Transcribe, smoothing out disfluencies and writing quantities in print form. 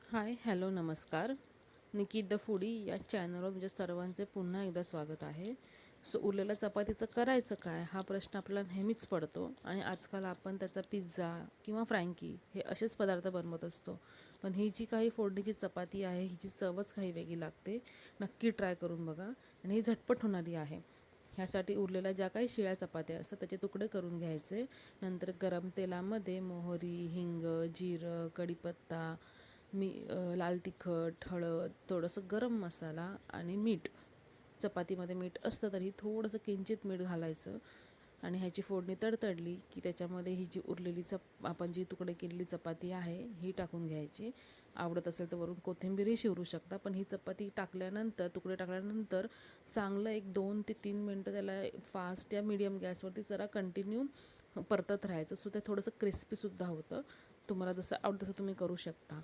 हाय, hello, नमस्कार. Nikit the foodie या चॅनलवर तुमच्या सर्वांचे पुन्हा एकदा स्वागत आहे. सो उरलेल्या चपातीचं करायचं काय हा प्रश्न आपल्याला नेहमीच पडतो आणि आजकाल आपण त्याचा पिझ्झा किंवा फ्रँकी हे असेच पदार्थ बनवत असतो. पण ही जी काही फोडणीची चपाती आहे हिची चवच काही वेगळी लागते. नक्की ट्राय करून बघा आणि ही झटपट होणारी आहे. ह्यासाठी उरलेल्या ज्या काही शिळ्या चपात्या असतात त्याचे तुकडे करून घ्यायचे. नंतर गरम तेलामध्ये मोहरी, हिंग, जिरं, कढीपत्ता, लाल तिखट, हळद, थोडंसं गरम मसाला आणि मीठ. चपातीमध्ये मीठ असतं तरी थोडंसं किंचित मीठ घालायचं आणि ह्याची फोडणी तडतडली की त्याच्यामध्ये ही जी उरलेली आपण जी तुकडे केलेली चपाती आहे ही टाकून घ्यायची. आवडत असेल तर वरून कोथिंबीरही शिवरू शकता. पण ही चपाती टाकल्यानंतर, तुकडे टाकल्यानंतर चांगलं एक 2 ते 3 मिनटं त्याला फास्ट या मीडियम गॅसवरती जरा कंटिन्यू परतत राहायचं. सो ते थोडंसं क्रिस्पीसुद्धा होतं. तुम्हाला जसं आवडतं तसं तुम्ही करू शकता.